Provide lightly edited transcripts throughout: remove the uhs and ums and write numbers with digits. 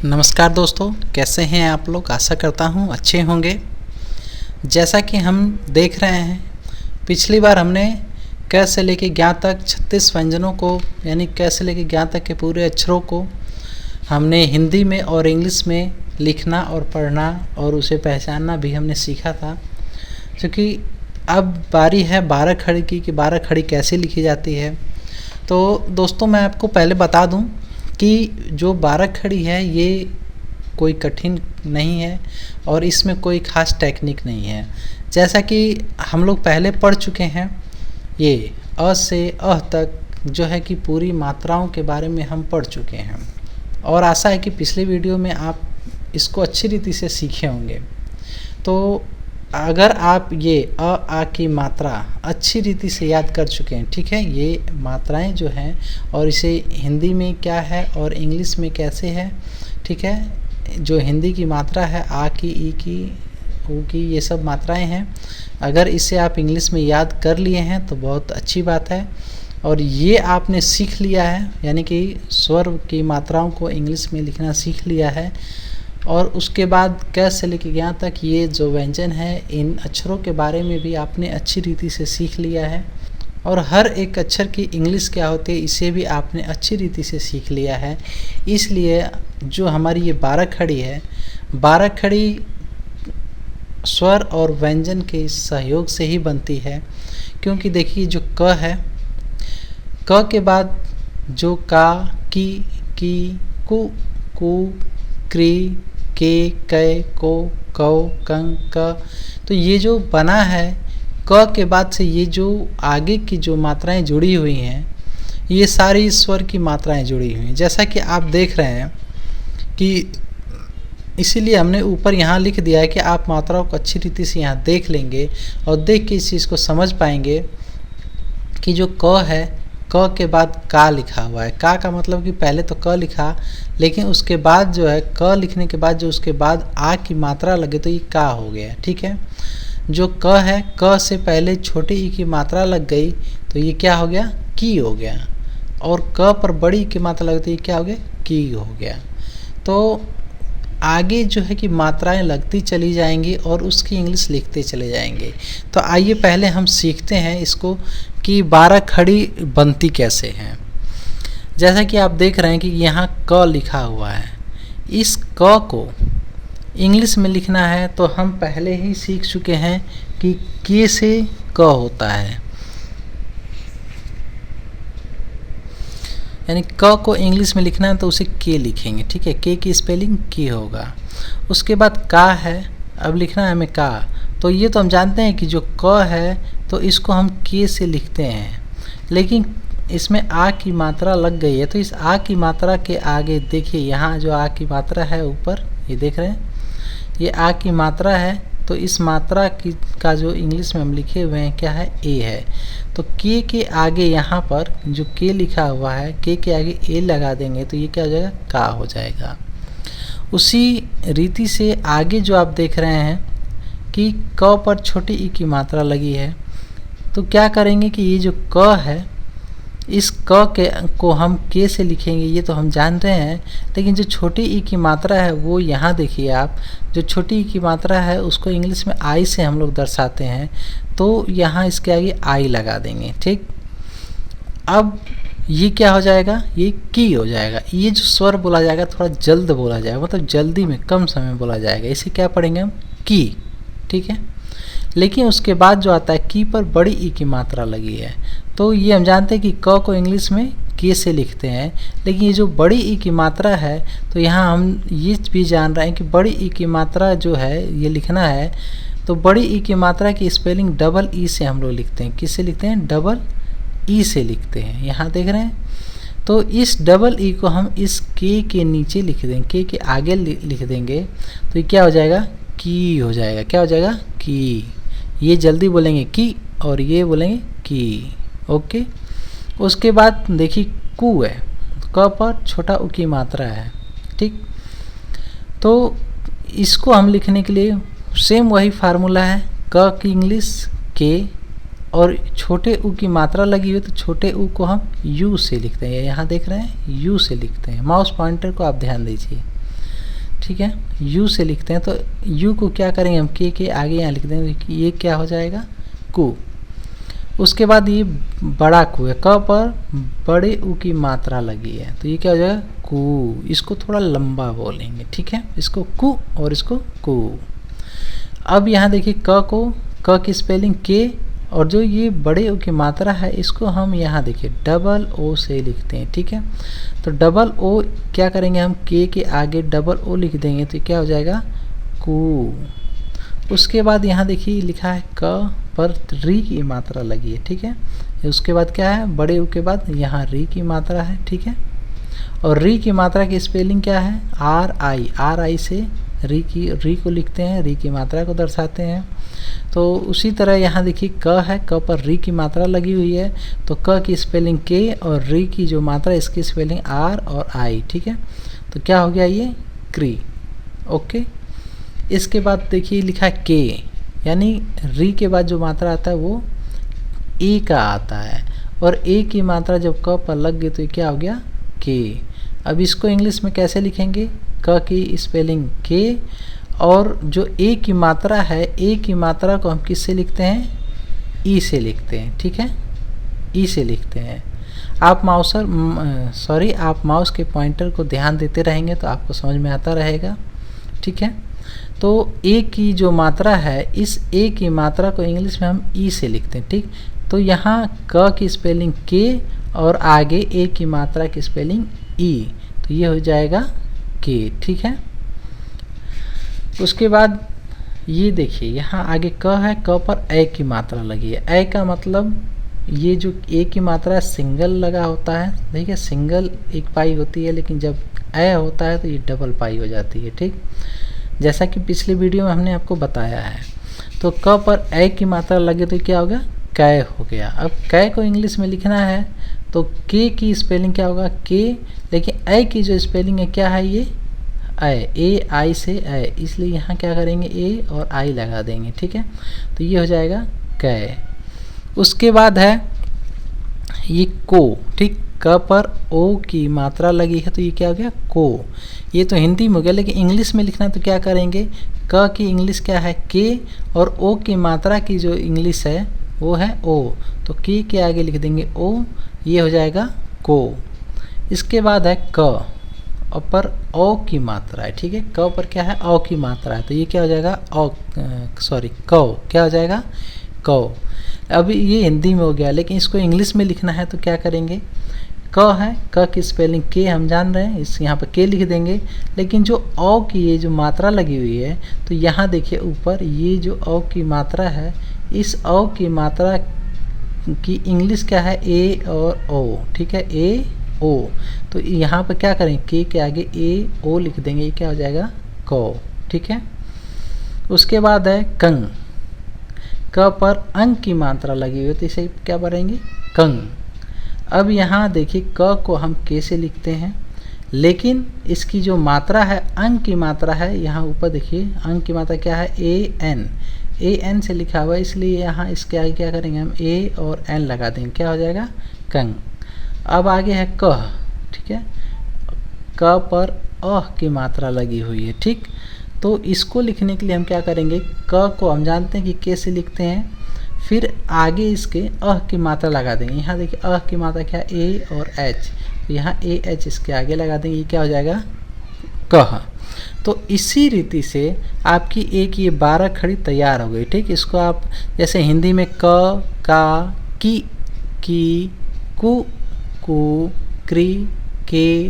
नमस्कार दोस्तों, कैसे हैं आप लोग। आशा करता हूँ अच्छे होंगे। जैसा कि हम देख रहे हैं, पिछली बार हमने क से लेके ज्ञ तक 36 व्यंजनों को यानी क से लेके ज्ञ तक के पूरे अक्षरों को हमने हिंदी में और इंग्लिश में लिखना और पढ़ना और उसे पहचानना भी हमने सीखा था। क्योंकि अब बारी है 12 खड़ी की कि 12 खड़ी कैसे लिखी जाती है। तो दोस्तों, मैं आपको पहले बता दूं कि जो 12 खड़ी है ये कोई कठिन नहीं है और इसमें कोई ख़ास टेक्निक नहीं है। जैसा कि हम लोग पहले पढ़ चुके हैं, ये अ से अह तक जो है कि पूरी मात्राओं के बारे में हम पढ़ चुके हैं और आशा है कि पिछले वीडियो में आप इसको अच्छी रीति से सीखे होंगे। तो अगर आप ये अ आ की मात्रा अच्छी रीति से याद कर चुके हैं, ठीक है, ये मात्राएं जो हैं और इसे हिंदी में क्या है और इंग्लिश में कैसे है, ठीक है। जो हिंदी की मात्रा है आ की, ई की, ऊ की, ये सब मात्राएं हैं। अगर इसे आप इंग्लिश में याद कर लिए हैं तो बहुत अच्छी बात है। और ये आपने सीख लिया है, यानी कि स्वर की मात्राओं को इंग्लिश में लिखना सीख लिया है। और उसके बाद क से लेकर ज्ञ तक ये जो व्यंजन है, इन अक्षरों के बारे में भी आपने अच्छी रीति से सीख लिया है। और हर एक अक्षर की इंग्लिश क्या होती है, इसे भी आपने अच्छी रीति से सीख लिया है। इसलिए जो हमारी ये 12 खड़ी है, 12 खड़ी स्वर और व्यंजन के सहयोग से ही बनती है। क्योंकि देखिए, जो क है, क के बाद जो का, की, कु, क्री, के, कै, को, कौ, कं, क, तो ये जो बना है क के बाद से ये जो आगे की जो मात्राएं जुड़ी हुई हैं, ये सारी स्वर की मात्राएं जुड़ी हुई हैं। जैसा कि आप देख रहे हैं कि इसीलिए हमने ऊपर यहाँ लिख दिया है कि आप मात्राओं को अच्छी रीति से यहाँ देख लेंगे और देख के इस चीज़ को समझ पाएंगे कि जो क है, क के बाद का लिखा हुआ है। का का मतलब कि पहले तो क लिखा, लेकिन उसके बाद जो है क लिखने के बाद जो उसके बाद आ की मात्रा लगे तो ये का हो गया, ठीक है। जो क है, क से पहले छोटी ई की मात्रा लग गई तो ये क्या हो गया, की हो गया। और क पर बड़ी ई की मात्रा लगे तो ये क्या हो गया, की हो गया। तो आगे जो है कि मात्राएं लगती चली जाएंगी और उसकी इंग्लिश लिखते चले जाएंगे। तो आइए पहले हम सीखते हैं इसको कि 12 खड़ी बनती कैसे हैं। जैसा कि आप देख रहे हैं कि यहाँ क लिखा हुआ है, इस क को इंग्लिश में लिखना है तो हम पहले ही सीख चुके हैं कि के से क होता है, यानी क को इंग्लिश में लिखना है तो उसे के लिखेंगे, ठीक है। के की स्पेलिंग के होगा। उसके बाद का है, अब लिखना है हमें का, तो ये तो हम जानते हैं कि जो क है तो इसको हम के से लिखते हैं, लेकिन इसमें आ की मात्रा लग गई है तो इस आ की मात्रा के आगे देखिए, यहाँ जो आ की मात्रा है ऊपर, ये देख रहे हैं, ये आ की मात्रा है। तो इस मात्रा की का जो इंग्लिश में हम लिखे हुए हैं क्या है, ए है। तो के आगे यहाँ पर जो के लिखा हुआ है, के आगे ए लगा देंगे तो ये क्या हो जाएगा, का हो जाएगा। उसी रीति से आगे जो आप देख रहे हैं कि क पर छोटी ई की मात्रा लगी है, तो क्या करेंगे कि ये जो क है, इस क के को हम के से लिखेंगे, ये तो हम जान रहे हैं। लेकिन जो छोटी ई की मात्रा है वो यहाँ देखिए आप, जो छोटी ई की मात्रा है उसको इंग्लिश में आई से हम लोग दर्शाते हैं, तो यहाँ इसके आगे आई लगा देंगे, ठीक। अब ये क्या हो जाएगा, ये की हो जाएगा। ये जो स्वर बोला जाएगा थोड़ा जल्द बोला जाएगा, मतलब जल्दी में कम समय में बोला जाएगा, इसे क्या पढ़ेंगे हम, की, ठीक है। लेकिन उसके बाद जो आता है की पर बड़ी ई की मात्रा लगी है, तो ये हम जानते हैं कि क को इंग्लिश में के से लिखते हैं। लेकिन ये जो बड़ी ई की मात्रा है, तो यहाँ हम ये भी जान रहे हैं कि बड़ी ई की मात्रा जो है ये लिखना है, तो बड़ी ई की मात्रा की स्पेलिंग डबल ई से हम लोग लिखते हैं। किससे लिखते हैं, डबल ई से लिखते हैं। यहाँ देख रहे हैं, तो इस डबल ई को हम इस के नीचे लिख देंगे, के आगे लिख देंगे तो ये क्या हो जाएगा, की हो जाएगा। क्या हो जाएगा, की। ये जल्दी बोलेंगे की और ये बोलेंगे की, ओके। उसके बाद देखिए कु है, क पर छोटा उ की मात्रा है, ठीक। तो इसको हम लिखने के लिए सेम वही फार्मूला है, क की इंग्लिश के और छोटे ऊ की मात्रा लगी हुई तो छोटे ऊ को हम यू से लिखते हैं। यहाँ देख रहे हैं यू से लिखते हैं। माउस पॉइंटर को आप ध्यान दीजिए। ठीक है, यू से लिखते हैं तो यू को क्या करेंगे हम के आगे यहाँ लिख देंगे, ये क्या हो जाएगा कु। उसके बाद ये बड़ा कु है, क पर बड़े उ की मात्रा लगी है तो ये क्या हो जाएगा कु। इसको थोड़ा लंबा बोलेंगे, ठीक है, इसको कु और इसको कु। अब यहाँ देखिए क की स्पेलिंग के, और जो ये बड़े ओ की मात्रा है इसको हम यहाँ देखिए डबल ओ से लिखते हैं, ठीक है। तो डबल ओ क्या करेंगे हम के आगे डबल ओ लिख देंगे तो क्या हो जाएगा कु। उसके बाद यहाँ देखिए लिखा है क पर री की मात्रा लगी है, ठीक है। उसके बाद क्या है बड़े ओ के बाद यहाँ री की मात्रा है, ठीक है। और री की मात्रा की स्पेलिंग क्या है आर आई से री को लिखते हैं, री की मात्रा को दर्शाते हैं। तो उसी तरह यहाँ देखिए क है, क पर री की मात्रा लगी हुई है तो क की स्पेलिंग के और री की जो मात्रा इसकी स्पेलिंग आर और आई, ठीक है। तो क्या हो गया ये क्री, ओके। इसके बाद देखिए लिखा है के, यानी री के बाद जो मात्रा आता है वो ए का आता है, और ए की मात्रा जब क पर लग गई तो ये क्या हो गया के। अब इसको इंग्लिश में कैसे लिखेंगे, क की स्पेलिंग के, और जो ए की मात्रा है ए की मात्रा को हम किससे लिखते हैं ई से लिखते हैं, ठीक है, ई से लिखते हैं। आप आप माउस के पॉइंटर को ध्यान देते रहेंगे तो आपको समझ में आता रहेगा, ठीक है। तो ए की जो मात्रा है इस ए की मात्रा को इंग्लिश में हम ई से लिखते हैं, ठीक। तो यहाँ क की स्पेलिंग के और आगे ए की मात्रा की स्पेलिंग ई, तो ये हो जाएगा के, ठीक है। उसके बाद ये देखिए यहाँ आगे क है, क पर ए की मात्रा लगी है। ए का मतलब ये जो ए की मात्रा सिंगल लगा होता है, देखिए सिंगल एक पाई होती है, लेकिन जब ए होता है तो ये डबल पाई हो जाती है, ठीक, जैसा कि पिछले वीडियो में हमने आपको बताया है। तो क पर ए की मात्रा लगे तो क्या होगा कै हो गया। अब कै को इंग्लिश में लिखना है तो के की स्पेलिंग क्या होगा के, लेकिन ए की जो स्पेलिंग है क्या है ये ए आई से ए, इसलिए यहाँ क्या करेंगे ए और आई लगा देंगे, ठीक है। तो ये हो जाएगा कै। उसके बाद है ये को, ठीक, क पर ओ की मात्रा लगी है तो ये क्या हो गया को। ये तो हिंदी में हो गया, लेकिन इंग्लिश में लिखना तो क्या करेंगे, क की इंग्लिश क्या है के, और ओ की मात्रा की जो इंग्लिश है वो है ओ, तो के आगे लिख देंगे ओ, ये हो जाएगा को। इसके बाद है क, और पर ओ की मात्रा है, ठीक है, क पर क्या है ओ की मात्रा है तो ये क्या हो जाएगा कौ, क्या हो जाएगा कौ। अभी ये हिंदी में हो गया, लेकिन इसको इंग्लिश में लिखना है तो क्या करेंगे, क है, क की स्पेलिंग के हम जान रहे हैं, इस यहाँ पर के लिख देंगे, लेकिन जो ओ की ये जो मात्रा लगी हुई है तो यहाँ देखिए ऊपर ये जो ओ की मात्रा है, इस ओ की मात्रा की इंग्लिश क्या है ए और ओ, ठीक है, ए ओ। तो यहाँ पर क्या करें के आगे ए ओ लिख देंगे, ये क्या हो जाएगा कौ, ठीक है। उसके बाद है कंग, क पर अंग की मात्रा लगी हुई है तो इसे क्या पढ़ेंगे कंग। अब यहाँ देखिए क को हम के से लिखते हैं, लेकिन इसकी जो मात्रा है अंग की मात्रा है, यहाँ ऊपर देखिए अंग की मात्रा क्या है ए एन से लिखा हुआ है, इसलिए यहाँ इसके आगे क्या करेंगे हम ए और एन लगा देंगे, क्या हो जाएगा कंग। अब आगे है कह, ठीक है, क पर अह की मात्रा लगी हुई है, ठीक। तो इसको लिखने के लिए हम क्या करेंगे, क को हम जानते हैं कि के से लिखते हैं, फिर आगे इसके अह की मात्रा लगा देंगे। यहाँ देखिए अह की मात्रा क्या ए और एच, तो यहाँ ए एच इसके आगे लगा देंगे, ये क्या हो जाएगा कह। तो इसी रीति से आपकी एक ये 12 खड़ी तैयार हो गई, ठीक। इसको आप जैसे हिंदी में क, का, की, कु, कु, क्री, के,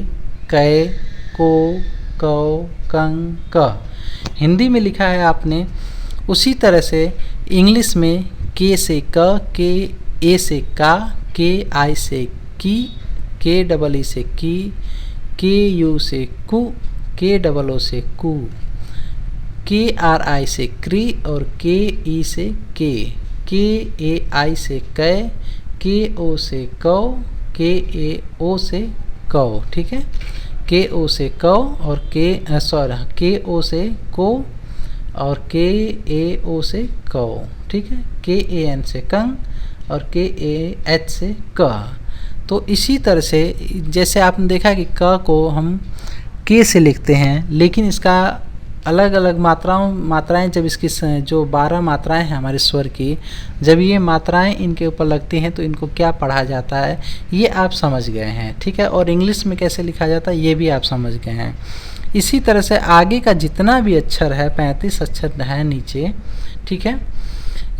कै, को, कौ, कंग, क हिंदी में लिखा है आपने। उसी तरह से इंग्लिश में के से क, के ए से का, के आई से की, के डबल ई से की, के यू से कु, के डबल ओ से कु, के आर आई से क्री, और के ई से के ए आई से कै, के ओ से कौ, के ए ओ से कौ, ठीक है, के ओ से कौ और के ओ से को और के ए ओ से कौ, ठीक है, के ए एन से कंग और के ए एच से कह। तो इसी तरह से जैसे आपने देखा कि क को हम के से लिखते हैं, लेकिन इसका अलग अलग मात्राएं जब इसकी जो 12 मात्राएं हैं हमारे स्वर की, जब ये मात्राएं इनके ऊपर लगती हैं तो इनको क्या पढ़ा जाता है ये आप समझ गए हैं, ठीक है। और इंग्लिश में कैसे लिखा जाता है ये भी आप समझ गए हैं। इसी तरह से आगे का जितना भी अक्षर है, 35 अक्षर है नीचे, ठीक है,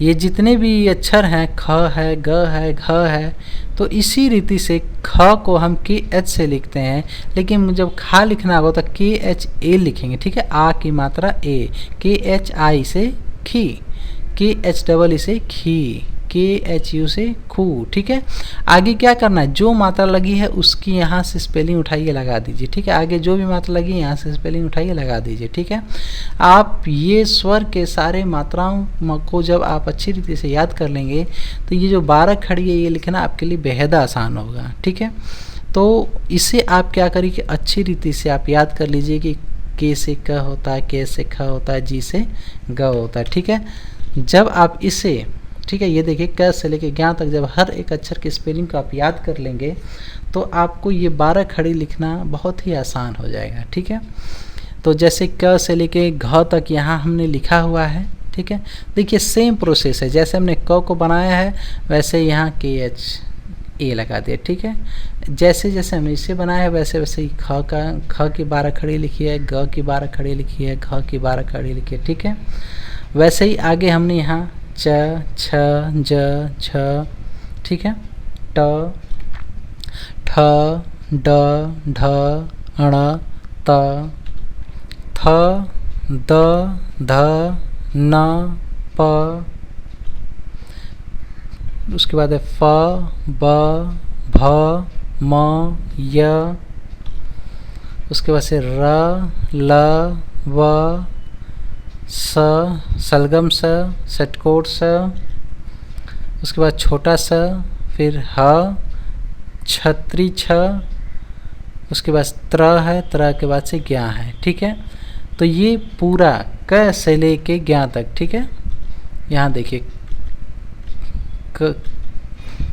ये जितने भी अक्षर हैं, ख है, ग है, घ है, तो इसी रीति से ख को हम के एच से लिखते हैं, लेकिन जब खा लिखना होगा तो के एच ए लिखेंगे, ठीक है। आ की मात्रा ए, के एच आई से खी, के एच डबल से खी, के एच यू से खू, ठीक है। आगे क्या करना है, जो मात्रा लगी है उसकी यहाँ से स्पेलिंग उठाइए लगा दीजिए, ठीक है। आगे जो भी मात्रा लगी है यहाँ से स्पेलिंग उठाइए लगा दीजिए, ठीक है। आप ये स्वर के सारे मात्राओं को जब आप अच्छी रीति से याद कर लेंगे तो ये जो 12 खड़ी है ये लिखना आपके लिए बेहद आसान होगा, ठीक है। तो इसे आप क्या करिए कि अच्छी रीति से आप याद कर लीजिए कि के से क होता है, के से ख होता है, जी से ग होता है, ठीक है। जब आप इसे, ठीक है, ये देखिए क से लेके ज्ञ तक जब हर एक अक्षर की स्पेलिंग को आप याद कर लेंगे तो आपको ये 12 खड़ी लिखना बहुत ही आसान हो जाएगा, ठीक है। तो जैसे क से लेके घ तक यहाँ हमने लिखा हुआ है, ठीक है। देखिए सेम प्रोसेस है, जैसे हमने क को बनाया है वैसे यहाँ के एच ए लगा दिया, ठीक है। जैसे जैसे हमने इसे बनाया है वैसे वैसे ही ख की 12 खड़ी लिखी है, ग की 12 खड़ी लिखी है, घ की 12 खड़ी लिखी है, ठीक है। वैसे ही आगे हमने यहाँ च, छ, ज, छ, ठीक है, ट, ठ, ड, ढ, ण, त, थ, द, ध, न, प, उसके बाद है फ, ब, भ, म, य, उसके बाद से र, ल, व, स, सलगम स, षटकोट स, उसके बाद छोटा स, फिर ह, छत्री छ, उसके बाद त्र है, त्र के बाद से ज्ञ है, ठीक है। तो ये पूरा क से लेके ज्ञ तक, ठीक है। यहाँ देखिए क,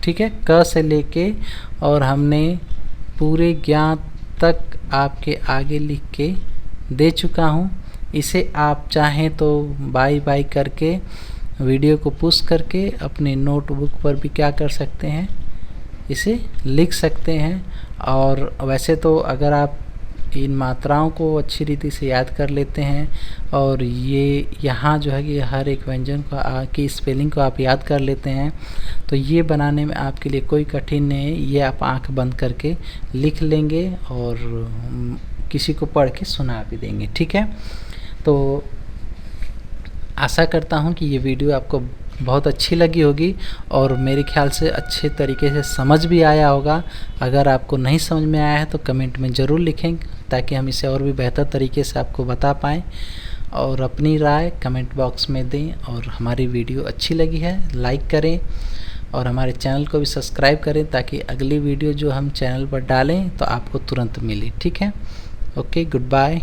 ठीक है, क से लेके और हमने पूरे ज्ञ तक आपके आगे लिख के दे चुका हूँ। इसे आप चाहें तो बाई बाई करके वीडियो को पुश करके अपने नोटबुक पर भी क्या कर सकते हैं, इसे लिख सकते हैं। और वैसे तो अगर आप इन मात्राओं को अच्छी रीति से याद कर लेते हैं और ये यहाँ जो है कि हर एक व्यंजन को की स्पेलिंग को आप याद कर लेते हैं तो ये बनाने में आपके लिए कोई कठिन नहीं है। ये आप आंख बंद करके लिख लेंगे और किसी को पढ़ के सुना भी देंगे, ठीक है। तो आशा करता हूँ कि ये वीडियो आपको बहुत अच्छी लगी होगी और मेरे ख्याल से अच्छे तरीके से समझ भी आया होगा। अगर आपको नहीं समझ में आया है तो कमेंट में ज़रूर लिखें ताकि हम इसे और भी बेहतर तरीके से आपको बता पाएँ। और अपनी राय कमेंट बॉक्स में दें और हमारी वीडियो अच्छी लगी है लाइक करें और हमारे चैनल को भी सब्सक्राइब करें ताकि अगली वीडियो जो हम चैनल पर डालें तो आपको तुरंत मिले, ठीक है। Okay, good bye.